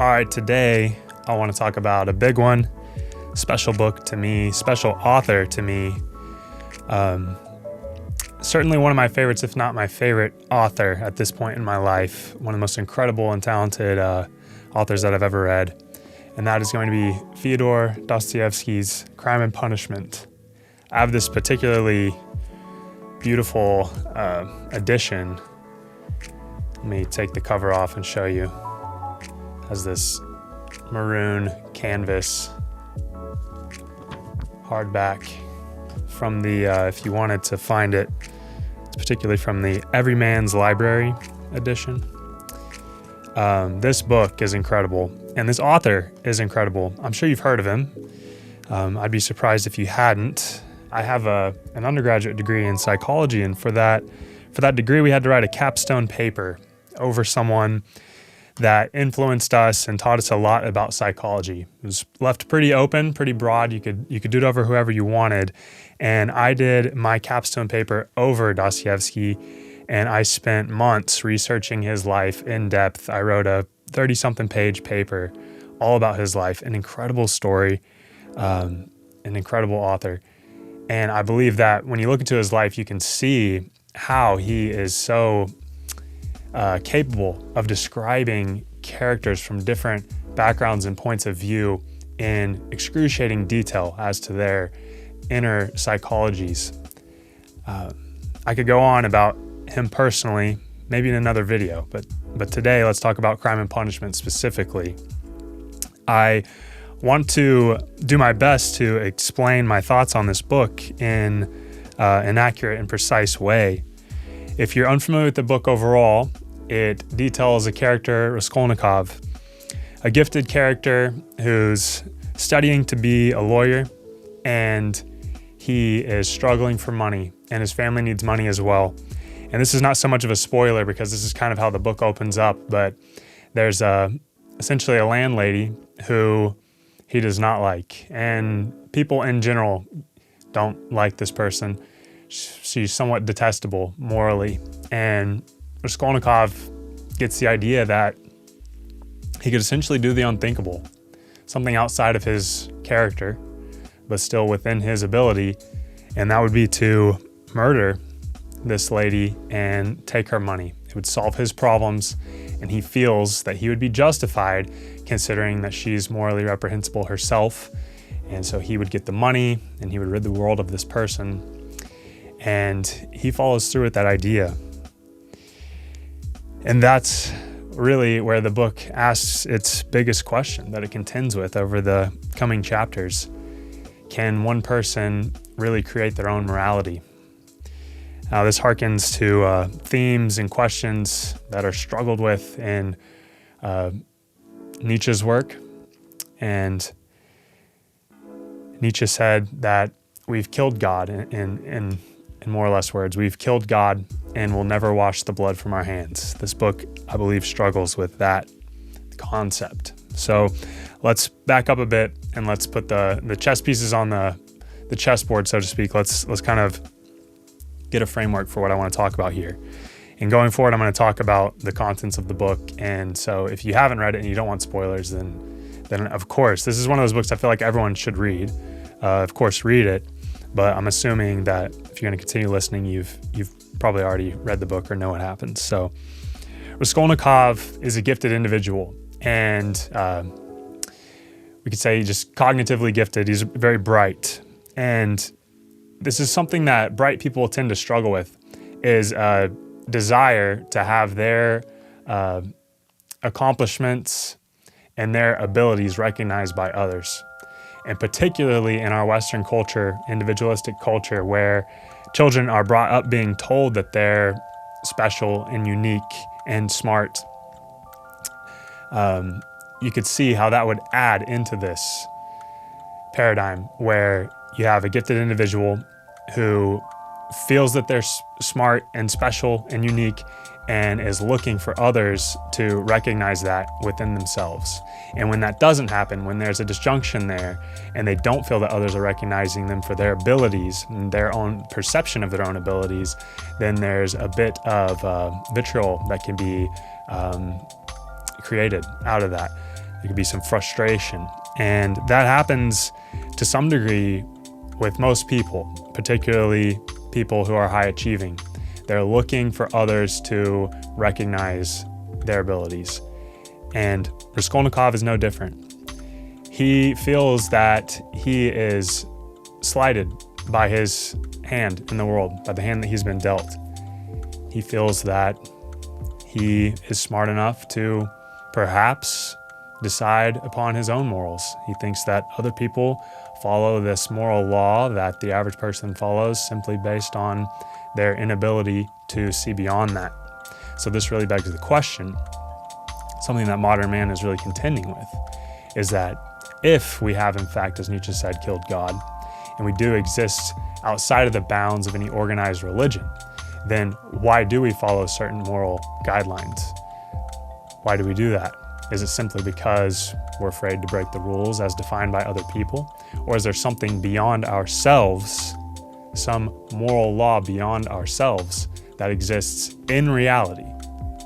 All right, today I want to talk about a big one, special book to me, special author to me. Certainly one of my favorites, if not my favorite author at this point in my life. One of the most incredible and talented authors that I've ever read. And that is going to be Fyodor Dostoevsky's Crime and Punishment. I have this particularly beautiful edition. Let me take the cover off and show you. It has this maroon canvas hardback from the, if you wanted to find it, it's particularly from the Everyman's Library edition. This book is incredible, and this author is incredible. I'm sure you've heard of him. I'd be surprised if you hadn't. I have an undergraduate degree in psychology, and for that degree, we had to write a capstone paper over someone that influenced us and taught us a lot about psychology. It was left pretty open, pretty broad. You could do it over whoever you wanted. And I did my capstone paper over Dostoevsky, and I spent months researching his life in depth. I wrote a 30-something page paper all about his life, an incredible story, an incredible author. And I believe that when you look into his life, you can see how he is so capable of describing characters from different backgrounds and points of view in excruciating detail as to their inner psychologies. I could go on about him personally, maybe in another video, but today let's talk about Crime and Punishment specifically. I want to do my best to explain my thoughts on this book in an accurate and precise way. If you're unfamiliar with the book overall, it details a character, Raskolnikov, a gifted character who's studying to be a lawyer, and he is struggling for money, and his family needs money as well. And this is not so much of a spoiler because this is kind of how the book opens up, but there's essentially a landlady who he does not like, and people in general don't like this person. She's somewhat detestable morally, and Raskolnikov gets the idea that he could essentially do the unthinkable, something outside of his character, but still within his ability, and that would be to murder this lady and take her money. It would solve his problems, and he feels that he would be justified considering that she's morally reprehensible herself, and so he would get the money and he would rid the world of this person, and he follows through with that idea. And that's really where the book asks its biggest question that it contends with over the coming chapters. Can one person really create their own morality? Now, this harkens to themes and questions that are struggled with in Nietzsche's work. And Nietzsche said that we've killed God in more or less words. We've killed God and will never wash the blood from our hands. This book, I believe, struggles with that concept. So let's back up a bit and let's put the chess pieces on the chessboard, so to speak. Let's kind of get a framework for what I want to talk about here. And going forward, I'm going to talk about the contents of the book. And so if you haven't read it and you don't want spoilers, then of course, this is one of those books I feel like everyone should read. Of course, read it. But I'm assuming that if you're going to continue listening, you've probably already read the book or know what happens. So Raskolnikov is a gifted individual, and we could say he's just cognitively gifted. He's very bright. And this is something that bright people tend to struggle with, is a desire to have their accomplishments and their abilities recognized by others. And particularly in our Western culture, individualistic culture, where children are brought up being told that they're special and unique and smart, you could see how that would add into this paradigm where you have a gifted individual who feels that they're smart and special and unique and is looking for others to recognize that within themselves. And when that doesn't happen, when there's a disjunction there and they don't feel that others are recognizing them for their abilities and their own perception of their own abilities, then there's a bit of vitriol that can be created out of that. There could be some frustration. And that happens to some degree with most people, particularly people who are high achieving. They're looking for others to recognize their abilities. And Raskolnikov is no different. He feels that he is slighted by his hand in the world, by the hand that he's been dealt. He feels that he is smart enough to perhaps decide upon his own morals. He thinks that other people follow this moral law that the average person follows simply based on their inability to see beyond that. So this really begs the question, something that modern man is really contending with, is that if we have, in fact, as Nietzsche said, killed God, and we do exist outside of the bounds of any organized religion, then why do we follow certain moral guidelines? Why do we do that? Is it simply because we're afraid to break the rules as defined by other people? Or is there something beyond ourselves, some moral law beyond ourselves that exists in reality,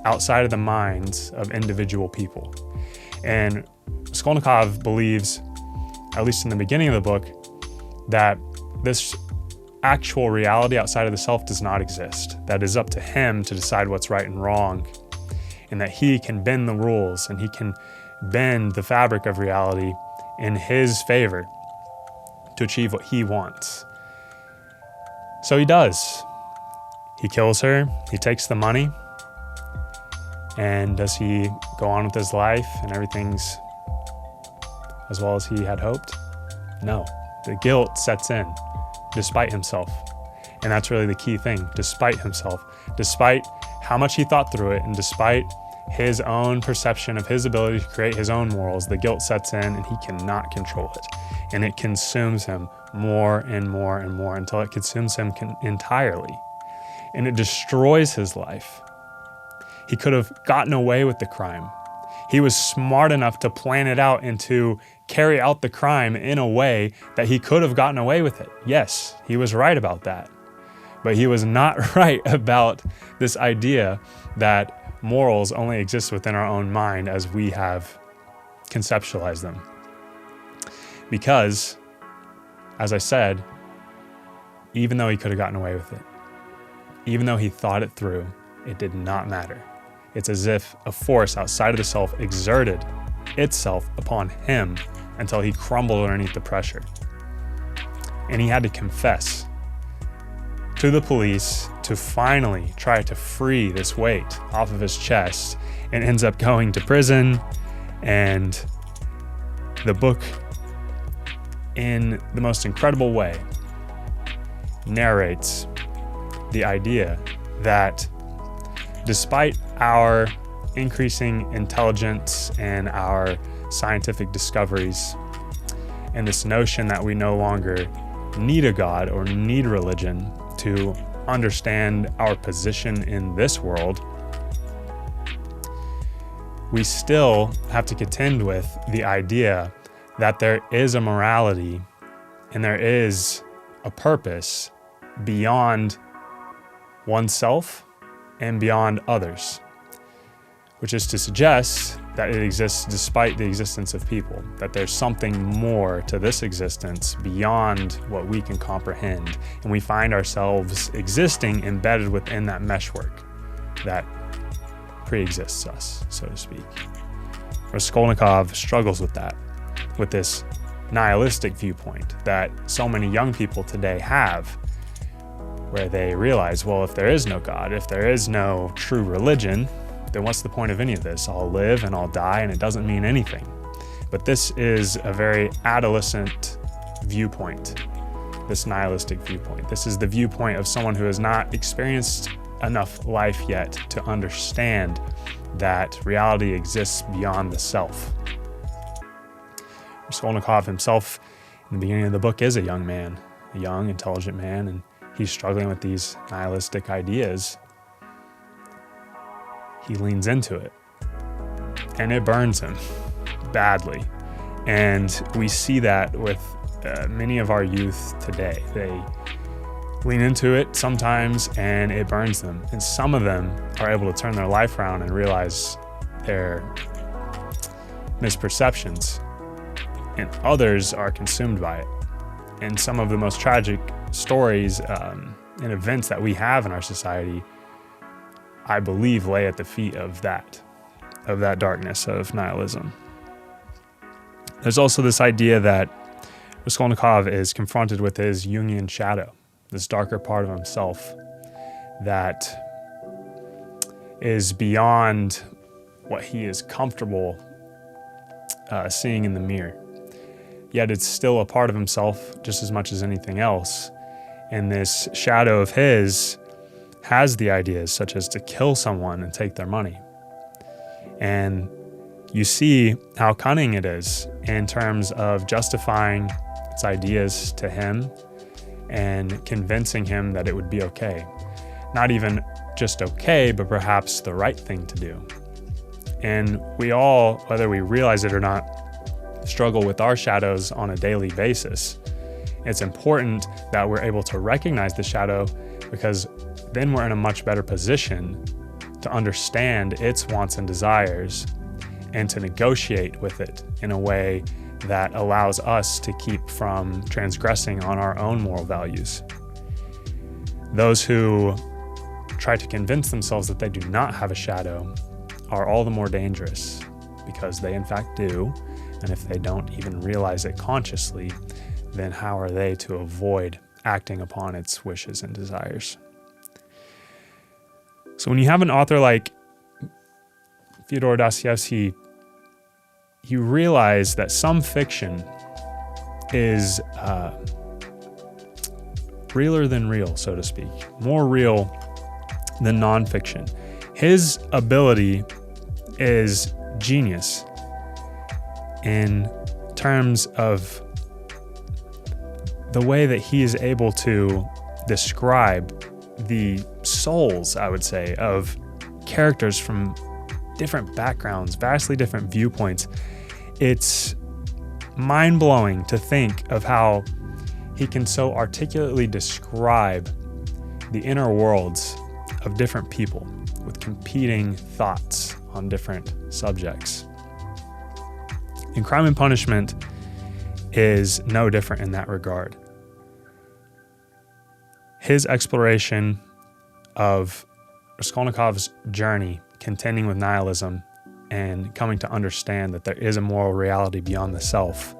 outside of the minds of individual people? And Raskolnikov believes, at least in the beginning of the book, that this actual reality outside of the self does not exist. That is up to him to decide what's right and wrong, and that he can bend the rules and he can bend the fabric of reality in his favor to achieve what he wants. So he does. He kills her, he takes the money, and does he go on with his life and everything's as well as he had hoped? No. The guilt sets in, despite himself. And that's really the key thing, despite himself. Despite how much he thought through it, and despite his own perception of his ability to create his own morals, the guilt sets in and he cannot control it. And it consumes him more and more and more until it consumes him entirely. And it destroys his life. He could have gotten away with the crime. He was smart enough to plan it out and to carry out the crime in a way that he could have gotten away with it. Yes, he was right about that. But he was not right about this idea that morals only exist within our own mind as we have conceptualized them. Because, as I said, even though he could have gotten away with it, even though he thought it through, it did not matter. It's as if a force outside of the self exerted itself upon him until he crumbled underneath the pressure. And he had to confess to the police to finally try to free this weight off of his chest, and ends up going to prison. And the book, in the most incredible way, narrates the idea that despite our increasing intelligence and our scientific discoveries, and this notion that we no longer need a God or need religion to understand our position in this world, we still have to contend with the idea that there is a morality and there is a purpose beyond oneself and beyond others, which is to suggest that it exists despite the existence of people, that there's something more to this existence beyond what we can comprehend, and we find ourselves existing embedded within that meshwork that pre-exists us, so to speak. Raskolnikov struggles with that, with this nihilistic viewpoint that so many young people today have, where they realize, well, if there is no God, if there is no true religion, then what's the point of any of this? I'll live and I'll die and it doesn't mean anything. But this is a very adolescent viewpoint, this nihilistic viewpoint. This is the viewpoint of someone who has not experienced enough life yet to understand that reality exists beyond the self. Raskolnikov himself, in the beginning of the book, is a young man, a young, intelligent man, and he's struggling with these nihilistic ideas. He leans into it, and it burns him badly. And we see that with many of our youth today. They lean into it sometimes, and it burns them. And some of them are able to turn their life around and realize their misperceptions, and others are consumed by it. And some of the most tragic stories and events that we have in our society, I believe, lay at the feet of that darkness of nihilism. There's also this idea that Raskolnikov is confronted with his Jungian shadow, this darker part of himself that is beyond what he is comfortable seeing in the mirror. Yet it's still a part of himself just as much as anything else. And this shadow of his has the ideas such as to kill someone and take their money. And you see how cunning it is in terms of justifying its ideas to him and convincing him that it would be okay. Not even just okay, but perhaps the right thing to do. And we all, whether we realize it or not, struggle with our shadows on a daily basis. It's important that we're able to recognize the shadow, because then we're in a much better position to understand its wants and desires and to negotiate with it in a way that allows us to keep from transgressing on our own moral values. Those who try to convince themselves that they do not have a shadow are all the more dangerous, because they in fact do. And if they don't even realize it consciously, then how are they to avoid acting upon its wishes and desires? So when you have an author like Fyodor Dostoevsky, you realize that some fiction is realer than real, so to speak, more real than nonfiction. His ability is genius in terms of the way that he is able to describe the souls, I would say, of characters from different backgrounds, vastly different viewpoints. It's mind-blowing to think of how he can so articulately describe the inner worlds of different people with competing thoughts on different subjects. And Crime and Punishment is no different in that regard. His exploration of Raskolnikov's journey, contending with nihilism and coming to understand that there is a moral reality beyond the self,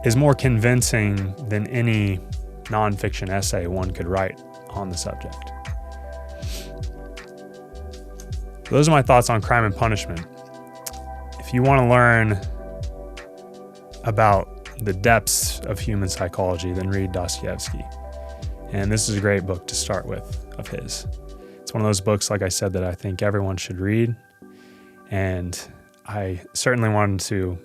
is more convincing than any nonfiction essay one could write on the subject. Those are my thoughts on Crime and Punishment. If you want to learn about the depths of human psychology, then read Dostoevsky. And this is a great book to start with of his. It's one of those books, like I said, that I think everyone should read. And I certainly wanted to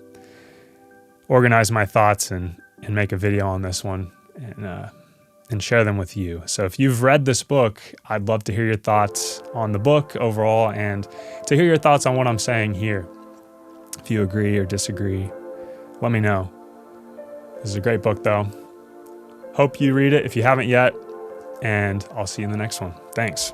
organize my thoughts and make a video on this one and share them with you. So if you've read this book, I'd love to hear your thoughts on the book overall and to hear your thoughts on what I'm saying here. If you agree or disagree, let me know. This is a great book, though. Hope you read it if you haven't yet, and I'll see you in the next one. Thanks.